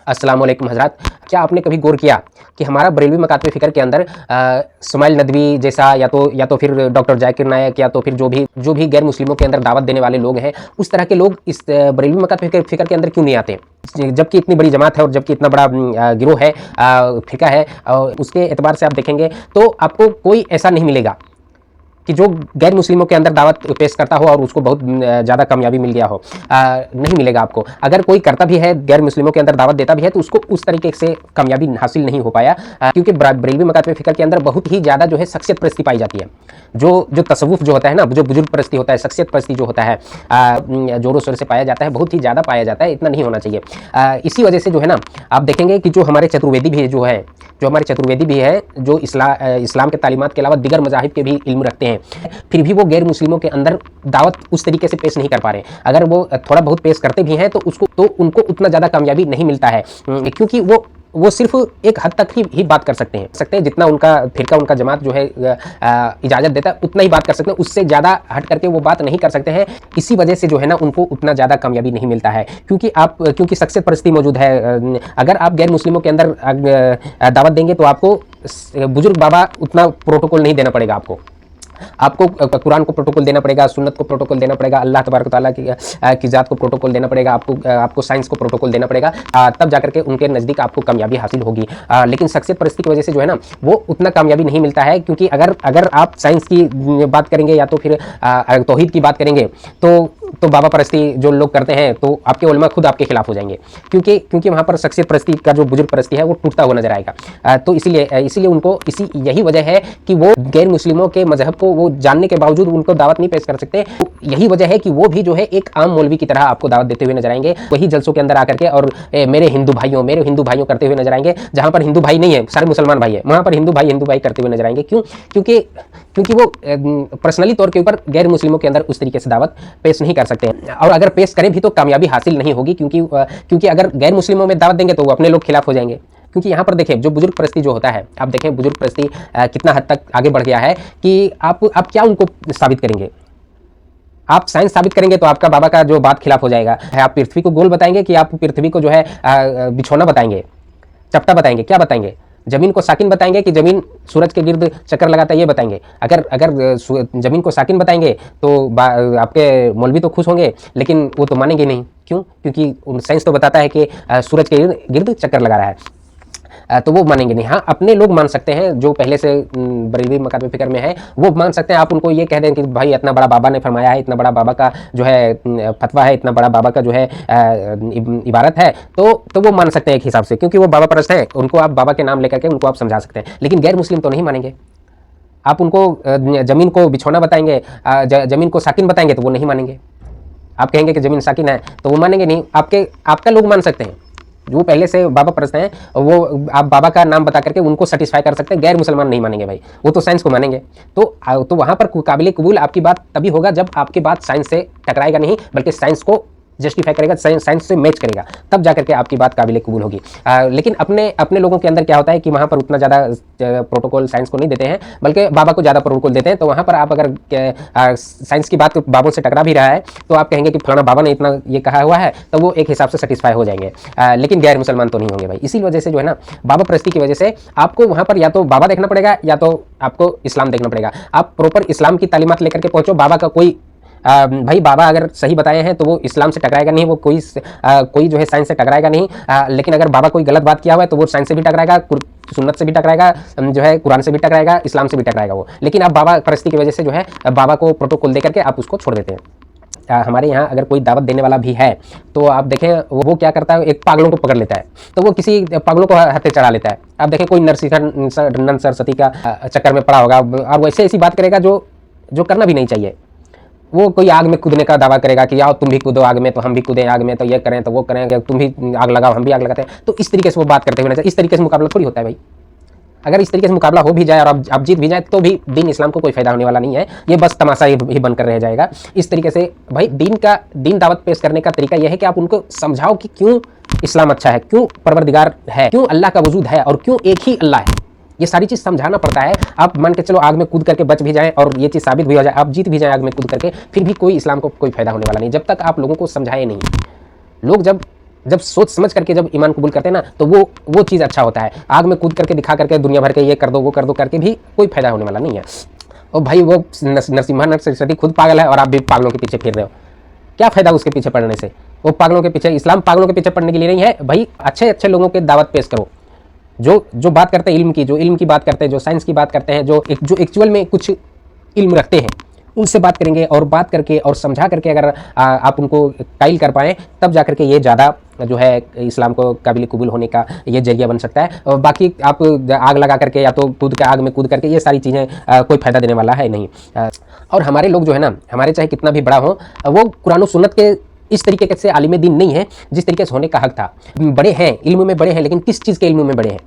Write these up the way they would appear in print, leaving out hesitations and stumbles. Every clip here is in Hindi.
अस्सलाम वालेकुम हज़रात। क्या आपने कभी गौर किया कि हमारा बरेलवी मकातब फ़िक्र के अंदर सुमैल नदवी जैसा या तो फिर डॉक्टर जाकिर नायक या तो फिर जो भी गैर मुस्लिमों के अंदर दावत देने वाले लोग हैं, उस तरह के लोग इस बरेलवी मकातब फ़िक्र के अंदर क्यों नहीं आते? जबकि इतनी बड़ी जमात है और जबकि इतना बड़ा गिरोह है, फ़िक़ा है, उसके एतबार से आप देखेंगे तो आपको कोई ऐसा नहीं मिलेगा कि जो गैर मुस्लिमों के अंदर दावत पेश करता हो और उसको बहुत ज़्यादा कामयाबी मिल गया हो। नहीं मिलेगा आपको। अगर कोई करता भी है, गैर मुस्लिमों के अंदर दावत देता भी है, तो उसको उस तरीके से कामयाबी हासिल नहीं हो पाया, क्योंकि बरेलवी मकातब फ़िक्र के अंदर बहुत ही ज़्यादा जो है शख्सियत परस्ती पाई जाती है। जो तसव्वुफ़ जो होता है ना, जो बुजुर्ग परस्ती होता है, शख्सियत परस्ती जो होता है, ज़ोरों शोर से पाया जाता है, बहुत ही ज़्यादा पाया जाता है, इतना नहीं होना चाहिए। इसी वजह से जो है ना, आप देखेंगे कि जो हमारे चतुर्वेदी भी है, जो इस्लाम के तालीमात के अलावा दीगर मज़ाहिब के भी इल्म रखते हैं, फिर भी वो गैर मुस्लिमों के अंदर दावत उस तरीके से पेश नहीं कर पा रहे। अगर वो थोड़ा बहुत पेश करते भी हैं तो उनको उतना ज़्यादा कामयाबी नहीं मिलता है, क्योंकि वो सिर्फ एक हद तक ही बात कर सकते हैं, जितना उनका फिरका, उनका जमात जो है इजाज़त देता है उतना ही बात कर सकते हैं, उससे ज़्यादा हट करके वो बात नहीं कर सकते हैं। इसी वजह से जो है ना, उनको उतना ज़्यादा कामयाबी नहीं मिलता है, क्योंकि शख्सियत परस्ती मौजूद है। अगर आप गैर मुस्लिमों के अंदर दावत देंगे तो आपको बुजुर्ग बाबा उतना प्रोटोकॉल नहीं देना पड़ेगा। आपको कुरान को प्रोटोकॉल देना पड़ेगा, सुन्नत को प्रोटोकॉल देना पड़ेगा, अल्लाह तबारक तआला की ज़ात को प्रोटोकॉल देना पड़ेगा, आपको साइंस को प्रोटोकॉल देना पड़ेगा, तब जाकर के उनके नज़दीक आपको कामयाबी हासिल होगी। लेकिन शख्सियत परस्ती की वजह से जो है ना, वो उतना कामयाबी नहीं मिलता है, क्योंकि अगर आप साइंस की बात करेंगे या तो फिर तौहीद की बात करेंगे तो बाबा परस्ती जो लोग करते हैं, तो आपके उलमा खुद आपके खिलाफ हो जाएंगे, क्योंकि वहाँ पर शख्सियत परस्ती का जो बुजुर्ग परस्ती है वो टूटता हुआ नजर आएगा। तो इसीलिए उनको यही वजह है कि वो गैर मुस्लिमों के मजहब को वो जानने के बावजूद उनको दावत नहीं पेश कर सकते। तो यही वजह है कि वो भी जो है एक आम मौलवी की तरह आपको दावत देते हुए नजर आएंगे, वही जलसों के अंदर आकर के और मेरे हिंदू भाइयों करते हुए नजर आएंगे। जहाँ पर हिंदू भाई नहीं है, सारे मुसलमान भाई है, वहाँ पर हिंदू भाई करते हुए नजर आएंगे। क्यों? क्योंकि वो पर्सनली तौर के ऊपर गैर मुस्लिमों के अंदर उस तरीके से दावत पेश नहीं कर सकते हैं, और अगर पेश करें भी तो कामयाबी हासिल नहीं होगी, क्योंकि अगर गैर मुस्लिमों में दावत देंगे तो वो अपने लोग खिलाफ हो जाएंगे। क्योंकि यहाँ पर देखें, जो बुजुर्ग परस्ती जो होता है, आप देखें बुजुर्ग परस्ती कितना हद तक आगे बढ़ गया है कि आप क्या उनको साबित करेंगे? आप साइंस साबित करेंगे तो आपका बाबा का जो बात खिलाफ हो जाएगा। आप पृथ्वी को गोल बताएंगे कि आप पृथ्वी को जो है बिछौना बताएंगे, चपटा बताएंगे, क्या बताएंगे? जमीन को साकिन बताएंगे कि जमीन सूरज के गिर्द चक्कर लगाता है, ये बताएंगे। अगर जमीन को साकिन बताएंगे तो आपके मौलवी तो खुश होंगे, लेकिन वो तो मानेंगे नहीं। क्यों? क्योंकि साइंस तो बताता है कि सूरज के गिर्द चक्कर लगा रहा है, तो वो मानेंगे नहीं। हाँ, अपने लोग मान सकते हैं जो पहले से बरेलवी मकातब फ़िक्र में है, वो मान सकते हैं। आप उनको ये कह दें कि भाई इतना बड़ा बाबा ने फरमाया है, इतना बड़ा बाबा का जो है फतवा है, इतना बड़ा बाबा का जो है इबारत है, तो वो मान सकते हैं एक हिसाब से, क्योंकि वो बाबा परस्त हैं। उनको आप बाबा के नाम लेकर के उनको आप समझा सकते हैं, लेकिन गैर मुस्लिम तो नहीं मानेंगे। आप उनको ज़मीन को बिछौना बताएंगे, ज़मीन को साकिन बताएंगे तो वो नहीं मानेंगे। आप कहेंगे कि ज़मीन साकिन है तो वो मानेंगे नहीं। आपका लोग मान सकते हैं, जो पहले से बाबा परस्त हैं, वो आप बाबा का नाम बता करके उनको सेटिस्फाई कर सकते हैं। गैर मुसलमान नहीं मानेंगे भाई, वो तो साइंस को मानेंगे। तो वहाँ पर काबिल कबूल आपकी बात तभी होगा जब आपकी बात साइंस से टकराएगा नहीं, बल्कि साइंस को जस्टिफाई करेगा, साइंस से मैच करेगा, तब जाकर के आपकी बात काबिल कबूल होगी। लेकिन अपने लोगों के अंदर क्या होता है कि वहाँ पर उतना ज़्यादा प्रोटोकॉल साइंस को नहीं देते हैं, बल्कि बाबा को ज़्यादा प्रोटोकॉल देते हैं। तो वहाँ पर आप अगर साइंस की बात बाबों से टकरा भी रहा है तो आप कहेंगे कि फलाना बाबा ने इतना ये कहा हुआ है, तो वो एक हिसाब से सेटिस्फाई हो जाएंगे, लेकिन गैर मुसलमान तो नहीं होंगे भाई। इसी वजह से जो है ना, बाबा परस्ती की वजह से आपको वहाँ पर या तो बाबा देखना पड़ेगा या तो आपको इस्लाम देखना पड़ेगा। आप प्रॉपर इस्लाम की तालीमात लेकर के पहुँचो। बाबा का कोई भाई बाबा अगर सही बताए हैं तो वो इस्लाम से टकराएगा नहीं, वो कोई जो है साइंस से टकराएगा नहीं। लेकिन अगर बाबा कोई गलत बात किया हुआ है तो वो साइंस से भी टकराएगा, सुन्नत से भी टकराएगा, जो है कुरान से भी टकराएगा, इस्लाम से भी टकराएगा वो। लेकिन आप बाबा परस्ती की वजह से जो है बाबा को प्रोटोकॉल दे करके आप उसको छोड़ देते हैं। हमारे यहाँ अगर कोई दावत देने वाला भी है तो आप देखें वो क्या करता है, एक पागलों को पकड़ लेता है, तो वो किसी पागलों को हत्या चढ़ा लेता है। आप देखें कोई नर सरस्वती का चक्कर में पड़ा होगा और वैसे ऐसी बात करेगा जो करना भी नहीं चाहिए। वो कोई आग में कूदने का दावा करेगा कि आओ तुम भी कूदो आग में तो हम भी कूदें आग में, तो ये करें तो वो करें, तुम भी आग लगाओ हम भी आग लगाते हैं। तो इस तरीके से वो बात करते हुए नजर, इस तरीके से मुकाबला थोड़ी होता है भाई। अगर इस तरीके से मुकाबला हो भी जाए और आप जीत भी जाए तो भी दीन इस्लाम को कोई फायदा होने वाला नहीं है, ये बस तमाशा ही बनकर रह जाएगा। इस तरीके से भाई दीन दावत पेश करने का तरीका यह है कि आप उनको समझाओ कि क्यों इस्लाम अच्छा है, क्यों परवरदिगार है, क्यों अल्लाह का वजूद है और क्यों एक ही अल्लाह है। ये सारी चीज़ समझाना पड़ता है। आप मान के चलो आग में कूद करके बच भी जाएं और ये चीज़ साबित भी हो जाए, आप जीत भी जाएं आग में कूद करके, फिर भी कोई इस्लाम को कोई फायदा होने वाला नहीं, जब तक आप लोगों को समझाए नहीं। लोग जब जब सोच समझ करके जब ईमान कबूल करते हैं ना, तो वो चीज़ अच्छा होता है। आग में कूद करके दिखा करके दुनिया भर के ये कर दो वो कर दो करके भी कोई फायदा होने वाला नहीं है। और भाई वो नरसिम्हा सरस्वती खुद पागल है और आप भी पागलों के पीछे फिर रहे हो। क्या फायदा उसके पीछे पड़ने से? वो पागलों के पीछे, इस्लाम पागलों के पीछे पड़ने के लिए नहीं है भाई। अच्छे अच्छे लोगों के दावत पेश करो, जो बात करते हैं इल्म की, जो इल्म की बात करते हैं, जो साइंस की बात करते हैं, जो एक्चुअल में कुछ इल्म रखते हैं, उनसे बात करेंगे और बात करके और समझा करके अगर आप उनको कायल कर पाएँ, तब जा करके ये ज़्यादा जो है इस्लाम को काबिल कबूल होने का ये जरिया बन सकता है। और बाकी आप आग लगा करके या तो कूद के आग में कूद करके, ये सारी चीज़ें कोई फ़ायदा देने वाला है नहीं। और हमारे लोग जो है ना, हमारे चाहे कितना भी बड़ा हो, वो कुरान और सुन्नत के इस तरीके से आलिम दीन नहीं है जिस तरीके से होने का हक था। बड़े हैं, इल्म में बड़े हैं, लेकिन किस चीज़ के इल्म में बड़े हैं?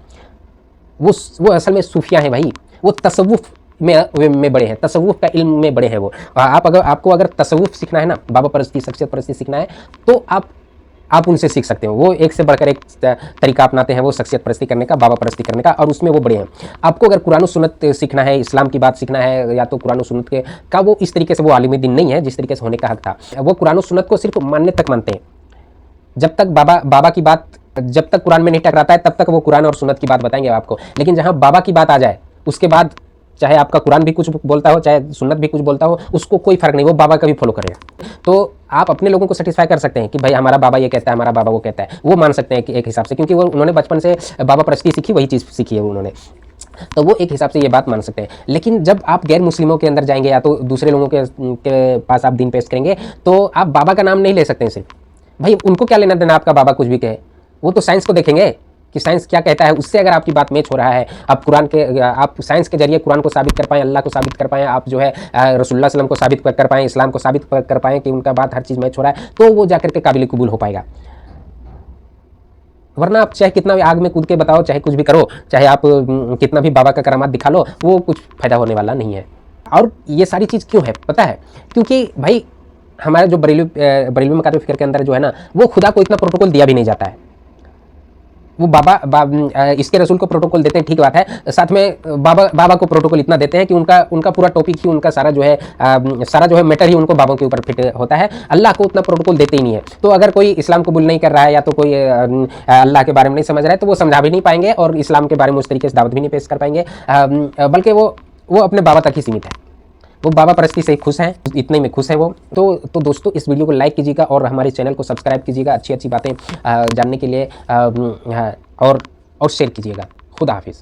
वो असल में सूफिया हैं भाई। वो तसव्वुफ में बड़े हैं, तसव्वुफ का इल्म में बड़े हैं वो। आपको अगर तसव्वुफ सीखना है ना, बाबा परस्ती, शख्सियत परस्ती सीखना है, तो आप उनसे सीख सकते हो। वो एक से बढ़कर एक तरीका अपनाते हैं वो शख्सियत परस्ती करने का, बाबा परस्ती करने का, और उसमें वो बड़े हैं। आपको अगर कुरान और सुन्नत सीखना है, इस्लाम की बात सीखना है, या तो कुरान और सुन्नत के का वो इस तरीके से वो आलिम दीन नहीं है जिस तरीके से होने का हक था। वो कुरान और सुन्नत को सिर्फ मानने तक मानते हैं। जब तक बाबा की बात, जब तक कुरान में नहीं टकराता है, तब तक वो कुरान और सुन्नत की बात बताएंगे आपको। लेकिन जहाँ बाबा की बात आ जाए, उसके बाद चाहे आपका कुरान भी कुछ बोलता हो, चाहे सुन्नत भी कुछ बोलता हो, उसको कोई फर्क नहीं, वो बाबा का भी फॉलो करेगा। तो आप अपने लोगों को सेटिस्फाई कर सकते हैं कि भाई हमारा बाबा ये कहता है, हमारा बाबा वो कहता है, वो मान सकते हैं कि एक हिसाब से, क्योंकि वो उन्होंने बचपन से बाबा परस्ती सीखी, वही चीज़ सीखी है उन्होंने, तो वो एक हिसाब से ये बात मान सकते हैं। लेकिन जब आप गैर मुस्लिमों के अंदर जाएंगे या तो दूसरे लोगों के पास आप दीन पेश करेंगे, तो आप बाबा का नाम नहीं ले सकते हैं सिर्फ। भाई उनको क्या लेना देना आपका बाबा कुछ भी कहे? वो तो साइंस को देखेंगे कि साइंस क्या कहता है, उससे अगर आपकी बात मैच हो रहा है, आप साइंस के जरिए कुरान को साबित कर पाएँ, अल्लाह को साबित कर पाएँ, आप जो है रसूलुल्लाह सल्लम को साबित कर पाएँ, इस्लाम को साबित कर पाएँ कि उनका बात हर चीज़ मैच हो रहा है, तो वो जाकर के काबिल कबूल हो पाएगा। वरना आप चाहे कितना भी आग में कूद के बताओ, चाहे कुछ भी करो, चाहे आप कितना भी बाबा का करामात दिखा लो, वो कुछ फायदा होने वाला नहीं है। और ये सारी चीज़ क्यों है पता है? क्योंकि भाई हमारे जो बरेलवी मकातब फ़िक्र के अंदर जो है ना, वो खुदा को इतना प्रोटोकॉल दिया भी नहीं जाता है। वो इसके रसूल को प्रोटोकॉल देते हैं, ठीक बात है, साथ में बाबा को प्रोटोकॉल इतना देते हैं कि उनका पूरा टॉपिक ही, उनका सारा जो है मैटर ही उनको बाबों के ऊपर फिट होता है। अल्लाह को उतना प्रोटोकॉल देते ही नहीं है। तो अगर कोई इस्लाम कबूल नहीं कर रहा है, या तो कोई अल्लाह के बारे में नहीं समझ रहा है, तो वो समझा भी नहीं पाएंगे और इस्लाम के बारे में उस तरीके से दावत भी नहीं पेश कर पाएंगे, बल्कि वो अपने बाबा तक ही सीमित है। वो बाबा परस्ती से खुश हैं, इतने में खुश है वो। तो दोस्तों, इस वीडियो को लाइक कीजिएगा और हमारे चैनल को सब्सक्राइब कीजिएगा, अच्छी अच्छी बातें जानने के लिए, और शेयर कीजिएगा। खुदा हाफिज़।